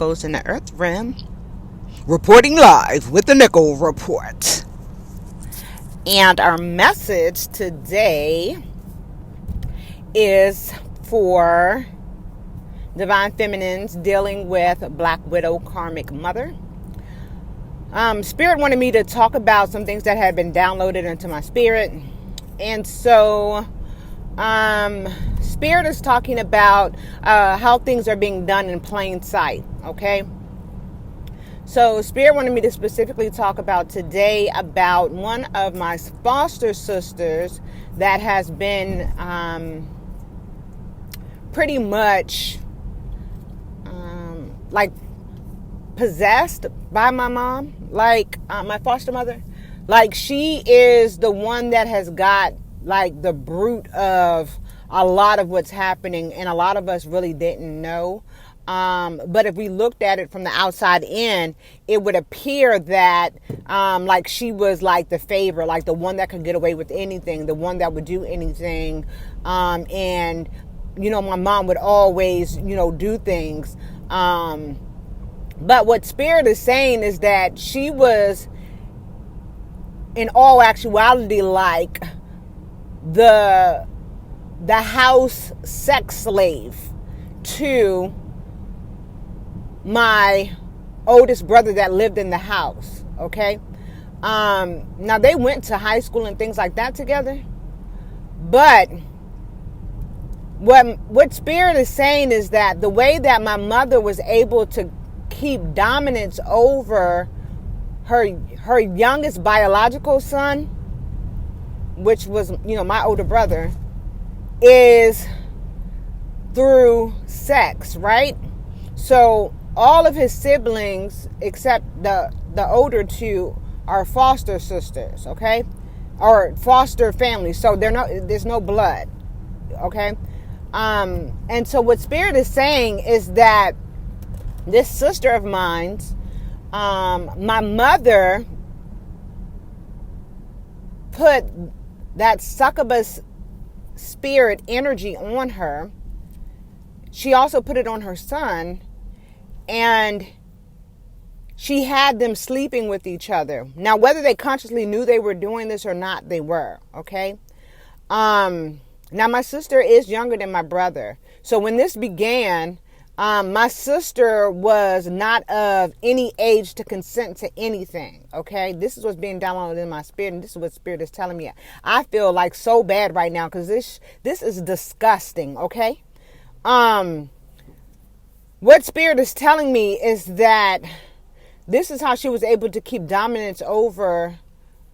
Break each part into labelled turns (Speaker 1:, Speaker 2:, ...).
Speaker 1: echoes in the earth realm. Reporting live with the Nickel Report. And our message today is for Divine Feminines dealing with Black Widow, Karmic Mother. Spirit wanted me to talk about some things that had been downloaded into my spirit. And so Spirit is talking about how things are being done in plain sight, okay? So Spirit wanted me to specifically talk about today about one of my foster sisters that has been pretty much like possessed by my mom, like my foster mother. Like she is the one that has got like the root of a lot of what's happening, and a lot of us really didn't know. But if we looked at it from the outside in, it would appear that like she was like the favorite, like the one that could get away with anything, the one that would do anything. And, you know, my mom would always, you know, do things. But what Spirit is saying is that she was, in all actuality, like the house sex slave to my oldest brother that lived in the house, okay? Now, they went to high school and things like that together, but what Spirit is saying is that the way that my mother was able to keep dominance over her youngest biological son, which was, you know, my older brother, is through sex, right? So all of his siblings, except the older two, are foster sisters, okay? Or foster family. So there's no blood, okay? And so what Spirit is saying is that this sister of mine's, my mother put that succubus spirit energy on her. She also put it on her son, and she had them sleeping with each other. Now, whether they consciously knew they were doing this or not, they were, okay? Now, my sister is younger than my brother. So when this began, my sister was not of any age to consent to anything, okay? This is what's being downloaded in my spirit, and this is what Spirit is telling me. I feel like so bad right now because this is disgusting, okay? What Spirit is telling me is that this is how she was able to keep dominance over,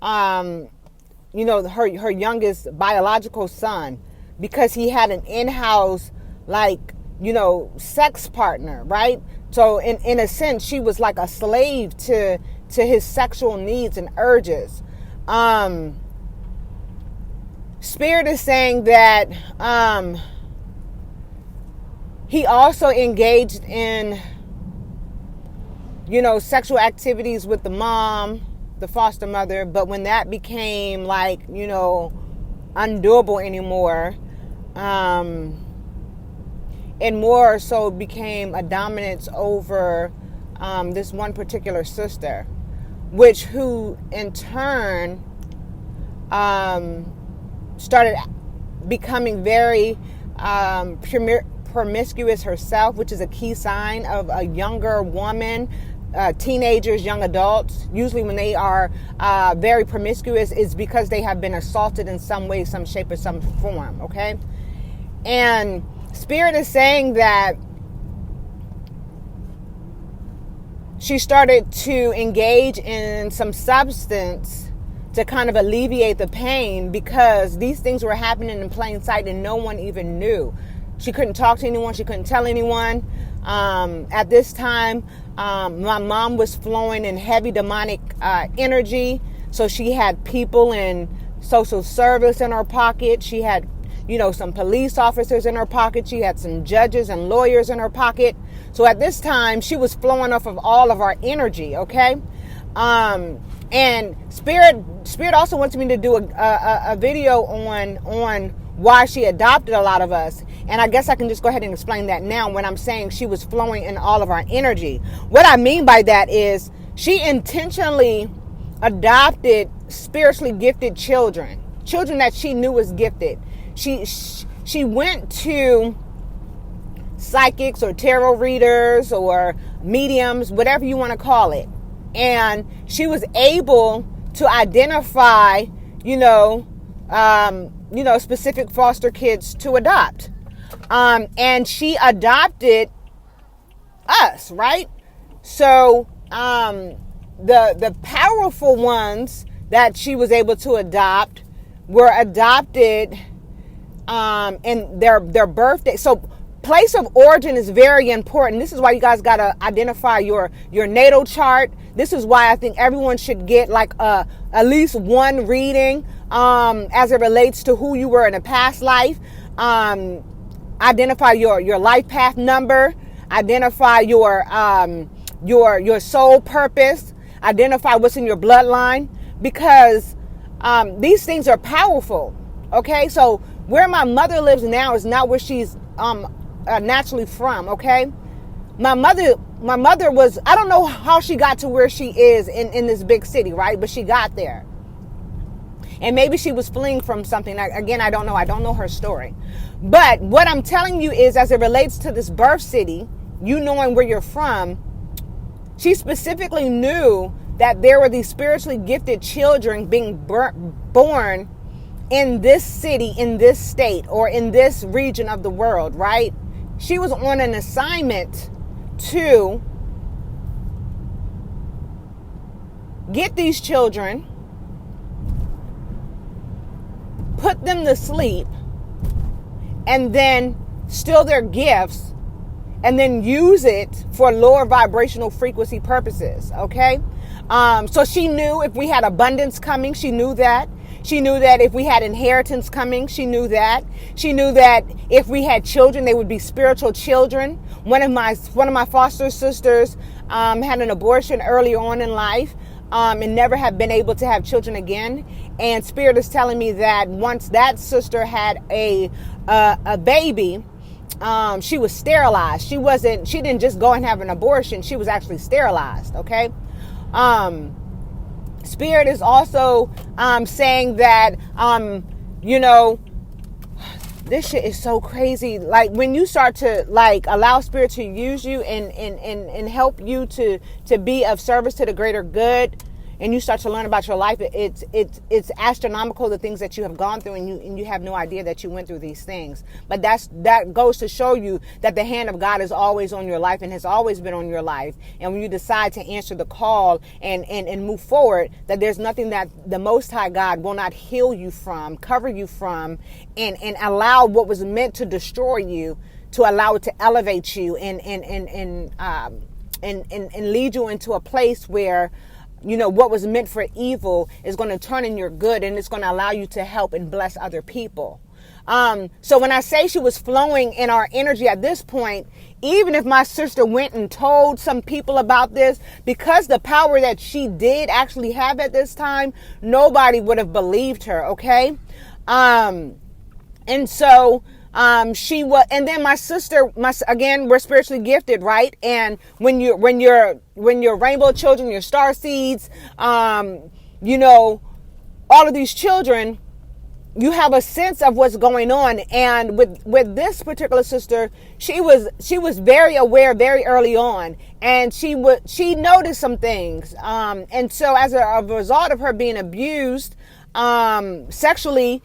Speaker 1: you know, her youngest biological son, because he had an in-house, like, you know, sex partner, right? So in a sense, she was like a slave to his sexual needs and urges. Spirit is saying that he also engaged in, you know, sexual activities with the mom, the foster mother. But when that became like, you know, undoable anymore, and more so became a dominance over this one particular sister, who in turn started becoming very promiscuous herself, which is a key sign of a younger woman. Teenagers, young adults, usually when they are very promiscuous, is because they have been assaulted in some way, some shape, or some form, okay? And Spirit is saying that she started to engage in some substance to kind of alleviate the pain, because these things were happening in plain sight and no one even knew. She couldn't talk to anyone. She couldn't tell anyone. At this time, my mom was flowing in heavy demonic energy. So she had people in social service in her pocket. She had, you know, some police officers in her pocket. She had some judges and lawyers in her pocket. So at this time, she was flowing off of all of our energy, okay? And Spirit also wants me to do a video on why she adopted a lot of us. And I guess I can just go ahead and explain that now when I'm saying she was flowing in all of our energy. What I mean by that is she intentionally adopted spiritually gifted children that she knew was gifted. She went to psychics or tarot readers or mediums, whatever you want to call it. And she was able to identify, specific foster kids to adopt. And she adopted us, right? So, the powerful ones that she was able to adopt were adopted, in their birthday. So place of origin is very important. This is why you guys got to identify your natal chart. This is why I think everyone should get like at least one reading as it relates to who you were in a past life. Identify your life path number. Identify your soul purpose. Identify what's in your bloodline, because these things are powerful. Okay, so where my mother lives now is not where she's naturally from. Okay, my mother was, I don't know how she got to where she is in this big city, right? But she got there. And maybe she was fleeing from something. Again, I don't know. I don't know her story. But what I'm telling you is, as it relates to this birth city, you knowing where you're from, she specifically knew that there were these spiritually gifted children being born in this city, in this state, or in this region of the world, right? She was on an assignment to get these children, put them to sleep, and then steal their gifts, and then use it for lower vibrational frequency purposes, okay? So she knew if we had abundance coming, she knew that. She knew that if we had inheritance coming, she knew that. She knew that if we had children, they would be spiritual children. One of my foster sisters had an abortion early on in life, and never have been able to have children again. And Spirit is telling me that once that sister had a baby, she was sterilized. She didn't just go and have an abortion. She was actually sterilized. Okay. Spirit is also saying that this shit is so crazy. Like when you start to like allow Spirit to use you and help you to be of service to the greater good, and you start to learn about your life, it's astronomical, the things that you have gone through, and you have no idea that you went through these things. But that goes to show you that the hand of God is always on your life and has always been on your life. And when you decide to answer the call and move forward, that there's nothing that the Most High God will not heal you from, cover you from, and allow what was meant to destroy you to allow it to elevate you and lead you into a place where what was meant for evil is going to turn in your good, and it's going to allow you to help and bless other people. So when I say she was flowing in our energy at this point, even if my sister went and told some people about this, because the power that she did actually have at this time, nobody would have believed her. Okay. And so, she was, and then my sister, again, we're spiritually gifted, right? And when you're rainbow children, your star seeds, all of these children, you have a sense of what's going on. And with this particular sister, she was very aware very early on, and she noticed some things. And so as a result of her being abused, sexually,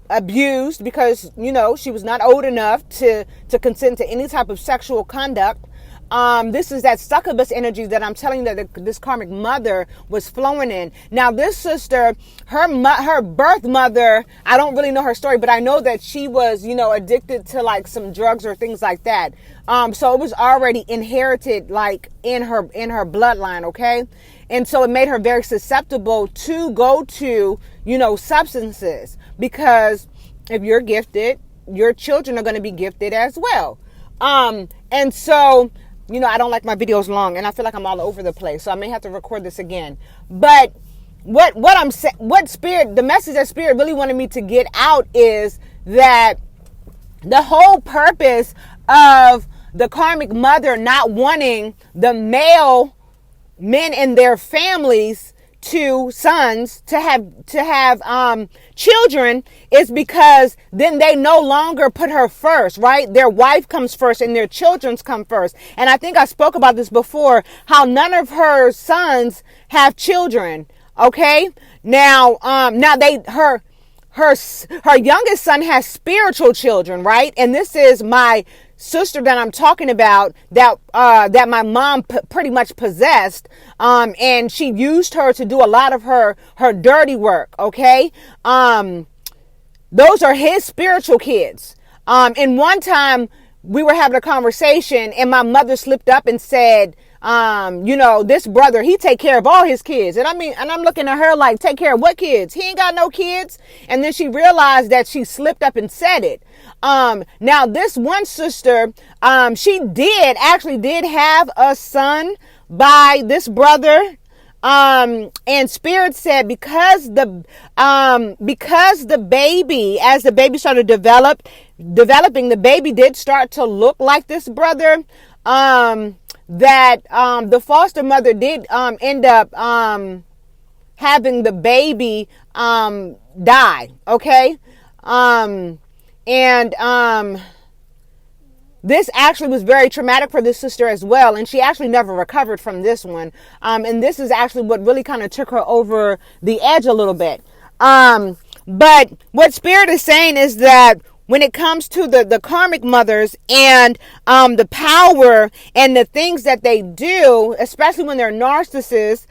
Speaker 1: abused, because she was not old enough to consent to any type of sexual conduct. This is that succubus energy that I'm telling you that this karmic mother was flowing in. Now this sister, her birth mother, I don't really know her story, but I know that she was addicted to like some drugs or things like that. So it was already inherited like in her bloodline. Okay. And so it made her very susceptible to go to substances, because if you're gifted, your children are going to be gifted as well. And so I don't like my videos long, and I feel like I'm all over the place, so I may have to record this again. But what spirit, the message that spirit really wanted me to get out is that the whole purpose of the karmic mother not wanting the male men in their families to sons to have children is because then they no longer put her first, right? Their wife comes first and their children's come first. And I think I spoke about this before, how none of her sons have children. Okay, now her youngest son has spiritual children, right? And this is my sister that I'm talking about that my mom pretty much possessed, and she used her to do a lot of her dirty work. Okay, those are his spiritual kids. And one time we were having a conversation, and my mother slipped up and said, this brother, he take care of all his kids. And I'm looking at her like, take care of what kids? He ain't got no kids. And then she realized that she slipped up and said it. Now this one sister, she did have a son by this brother. And spirit said, because the baby, as the baby started developing, the baby did start to look like this brother. That the foster mother did end up having the baby die. Okay, this actually was very traumatic for this sister as well, and she actually never recovered from this one. And this is actually what really kind of took her over the edge a little bit. But what spirit is saying is that when it comes to the karmic mothers and the power and the things that they do, especially when they're narcissists,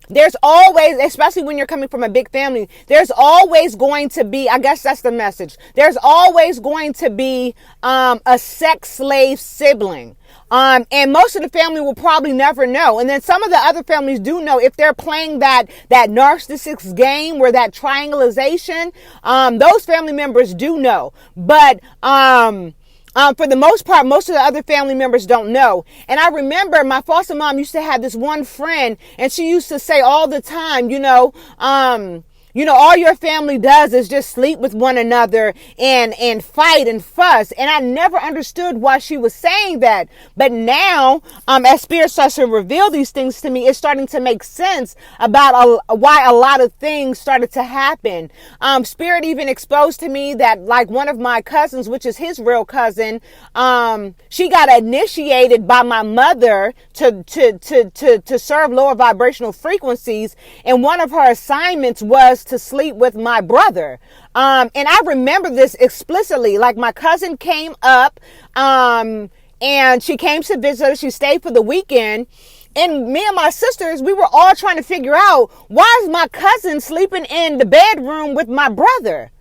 Speaker 1: there's always, especially when you're coming from a big family, there's always going to be, I guess that's the message, there's always going to be a sex slave sibling. And most of the family will probably never know. And then some of the other families do know if they're playing that narcissist game where that triangulation, those family members do know. But for the most part, most of the other family members don't know. And I remember my foster mom used to have this one friend, and she used to say all the time, all your family does is just sleep with one another and fight and fuss. And I never understood why she was saying that. But now, as spirit starts to reveal these things to me, it's starting to make sense about why a lot of things started to happen. Spirit even exposed to me that, like, one of my cousins, which is his real cousin, she got initiated by my mother to serve lower vibrational frequencies. And one of her assignments was to sleep with my brother. And I remember this explicitly. Like, my cousin came up, and she came to visit her. She stayed for the weekend. And me and my sisters, we were all trying to figure out, why is my cousin sleeping in the bedroom with my brother?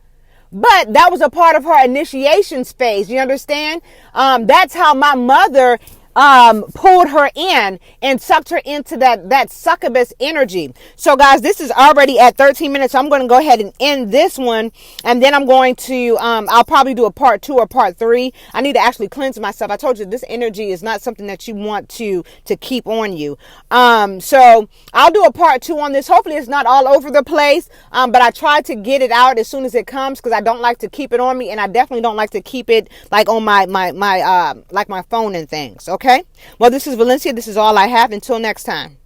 Speaker 1: But that was a part of her initiation phase. You understand? That's how my mother pulled her in and sucked her into that succubus energy. So guys, this is already at 13 minutes. So I'm going to go ahead and end this one. And then I'm going to, I'll probably do a part 2 or part 3. I need to actually cleanse myself. I told you this energy is not something that you want to keep on you. So I'll do a part 2 on this. Hopefully it's not all over the place. But I try to get it out as soon as it comes, because I don't like to keep it on me. And I definitely don't like to keep it like on my phone and things. Okay. Well, this is Valencia. This is all I have. Until next time.